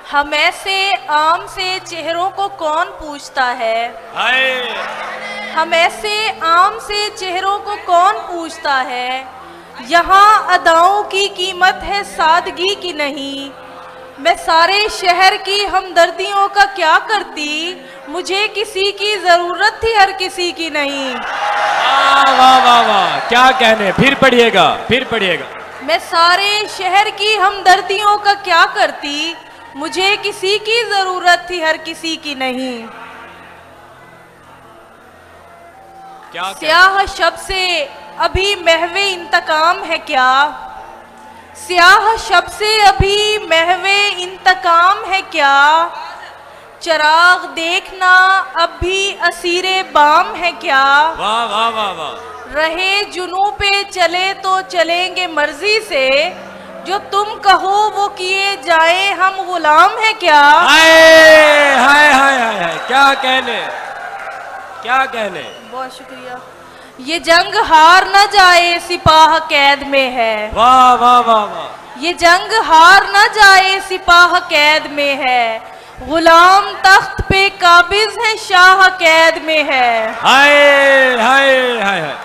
हम ऐसे आम से चेहरों को कौन पूछता है। हम ऐसे आम से चेहरों को कौन पूछता है। यहाँ अदाओं की कीमत है सादगी की नहीं। मैं सारे शहर की हमदर्दियों का क्या करती, मुझे किसी की जरूरत थी हर किसी की नहीं। वाह वाह वाह वाह, क्या कहने, फिर पढ़िएगा फिर पढ़िएगा। मैं सारे शहर की हमदर्दियों का क्या करती, मुझे किसी की जरूरत थी हर किसी की नहीं। क्या स्याह शब से अभी महवे इंतकाम है क्या। स्याह शब से अभी महवे इंतकाम है क्या। चिराग देखना अब भी असीरे बाम है क्या। वाह वाह वाह वाह। रहे जुनू पे चले तो चलेंगे मर्जी से, जो तुम कहो वो किए जाए हम गुलाम है क्या। हाय हाय हाय हाय हाय, क्या कहने क्या कहने। बहुत शुक्रिया। ये जंग हार न जाए सिपाह कैद में है। वाह वाह वाह वाह। ये जंग हार न जाए सिपाह कैद में है। गुलाम तख्त पे काबिज है शाह कैद में है। हाय हाय हाय हाय।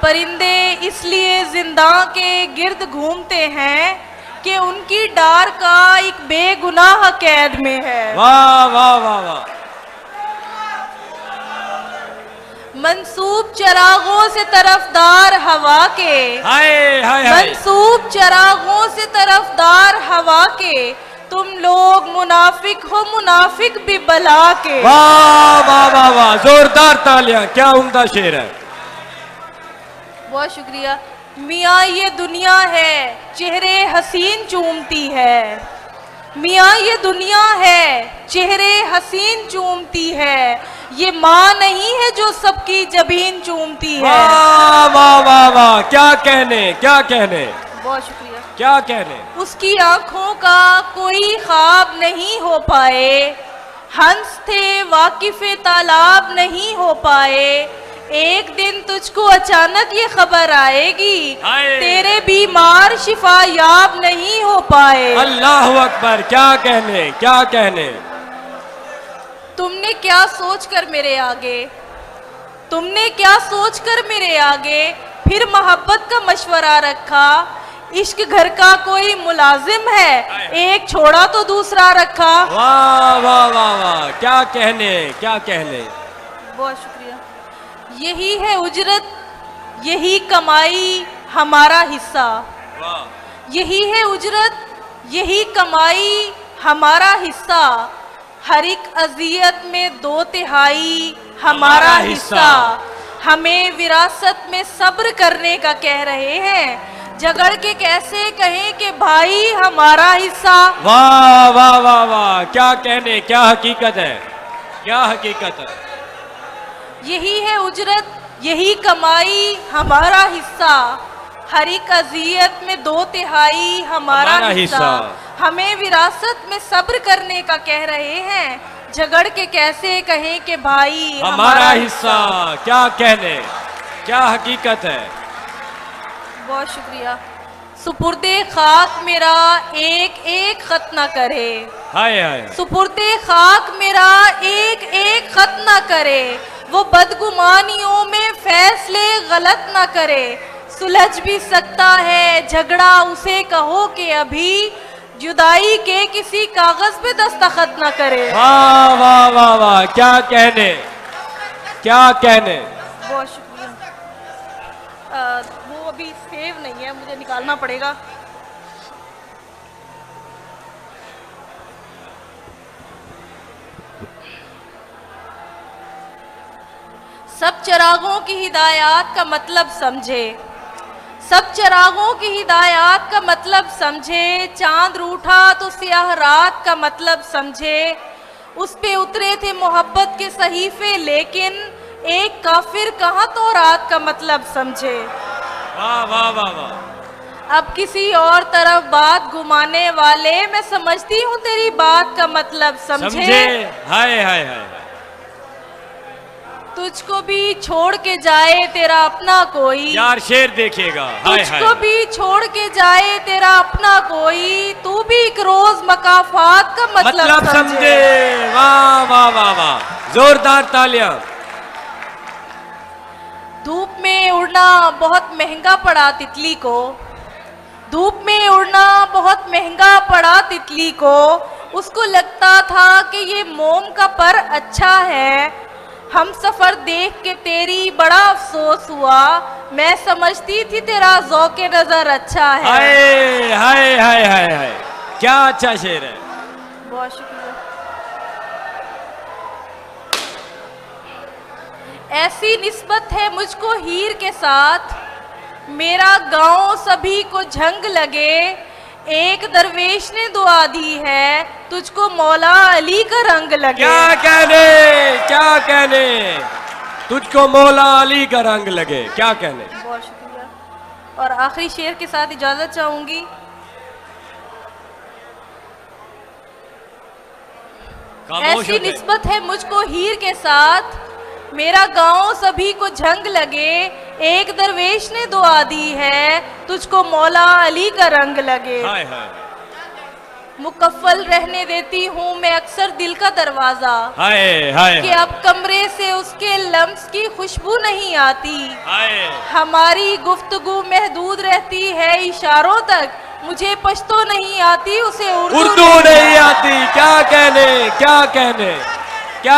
परिंदे इसलिए जिंदा के गिर्द घूमते हैं कि उनकी डार का एक बेगुनाह कैद में है। वाह वाह वाह वाह। मंसूब चरागों से तरफदार हवा के। हाय हाय हाय। मंसूब चरागों से तरफदार हवा के, तुम लोग मुनाफिक हो मुनाफिक भी बला के। वाह वाह वाह वाह, जोरदार तालियां, क्या उम्दा शेर है। बहुत शुक्रिया। मियाँ ये दुनिया है चेहरे हसीन चूमती है। मियाँ ये दुनिया है चेहरे हसीन चूमती है। ये माँ नहीं है जो सबकी जबीन चूमती है। वाह वाह वाह वाह, क्या कहने क्या कहने। बहुत शुक्रिया। क्या कहने। उसकी आंखों का कोई ख्वाब नहीं हो पाए। हंस थे वाकिफ़े तालाब नहीं हो पाए। एक दिन तुझको अचानक ये खबर आएगी, तेरे बीमार शिफा याब नहीं हो पाए। अल्लाहु अकबर, क्या कहने क्या कहने। तुमने क्या सोचकर मेरे आगे, तुमने क्या सोचकर मेरे आगे फिर मोहब्बत का मशवरा रखा। इश्क घर का कोई मुलाजिम है, एक छोड़ा तो दूसरा रखा। वाह वाह वाह वाह, क्या कहने क्या कहने। बहुत शुक्रिया। यही है उजरत यही कमाई हमारा हिस्सा। यही है उजरत यही कमाई हमारा हिस्सा। हर एक अजियत में 2/3 हमारा हिस्सा। हमें विरासत में सब्र करने का कह रहे हैं, झगड़ के कैसे कहें कि भाई हमारा हिस्सा। वाह वाह वाह वाह, क्या कहने, क्या हकीकत है क्या हकीकत है। यही है उजरत यही कमाई हमारा हिस्सा। हर एक अजियत में 2/3 हमारा हिस्सा। हमें विरासत में सब्र करने का कह रहे हैं, झगड़ के कैसे कहें कि भाई हमारा हिस्सा। क्या कहने क्या हकीकत है। बहुत शुक्रिया। सुपुर्दे खाक मेरा एक एक खत न करे। हाय हाय। सुपुर्दे खाक मेरा एक एक खत न करे। वो बदगुमानियों में फैसले गलत न करे। सुलझ भी सकता है झगड़ा उसे कहो कि अभी जुदाई के किसी कागज पे दस्तखत न करे। वाह वाह वाह वाह, क्या कहने क्या कहने। बहुत शुक्रिया। वो अभी सेव नहीं है, मुझे निकालना पड़ेगा। सब चिरागों की हिदायत का मतलब समझे। सब चिरागों की हिदायत का मतलब समझे। चांद रूठा तो स्याह रात का मतलब समझे। उस पे उतरे थे मोहब्बत के सहीफे, लेकिन एक काफिर कहाँ तो रात का मतलब समझे। वाह वाह वाह वाह। अब किसी और तरफ बात घुमाने वाले, मैं समझती हूँ तेरी बात का मतलब समझे। हाय हाय हाय। तुझको भी छोड़ के जाए तेरा अपना कोई, यार शेर देखिएगा, हाय हाय। तुझको भी छोड़ के जाए तेरा अपना कोई, तू भी एक रोज मकाफात का मतलब समझे। वाह वाह वाह वाह, जोरदार तालियां। धूप में उड़ना बहुत महंगा पड़ा तितली को, धूप में उड़ना बहुत महंगा पड़ा तितली को, उसको लगता था कि ये मोम का पर अच्छा है। हम सफर देख के तेरी बड़ा अफसोस हुआ, मैं समझती थी तेरा ज़ौक़े नजर अच्छा है। हाय हाय हाय हाय हाय, क्या अच्छा शेर है। बहुत शुक्रिया। ऐसी निस्बत है मुझको हीर के साथ, मेरा गांव सभी को झंग लगे। एक दरवेश ने दुआ दी है, तुझको मौला अली का रंग लगे। क्या कहने, क्या कहने, तुझको मौला अली का रंग लगे, क्या कहने। बहुत शुक्रिया। और आखिरी शेर के साथ इजाजत चाहूंगी। ऐसी निस्बत है मुझको हीर के साथ, मेरा गांव सभी को झंग लगे। एक दरवेश ने दुआ दी है, तुझको मौला अली का रंग लगे। हाय हाय। मुकफ्फल रहने देती हूँ मैं अक्सर दिल का दरवाजा, हाय हाय, कि अब कमरे से उसके लम्स की खुशबू नहीं आती। हाय। हमारी गुफ्तगू महदूद रहती है इशारों तक, मुझे पश्तो नहीं आती उसे उर्दू नहीं आती। क्या कहने, क्या कहने, क्या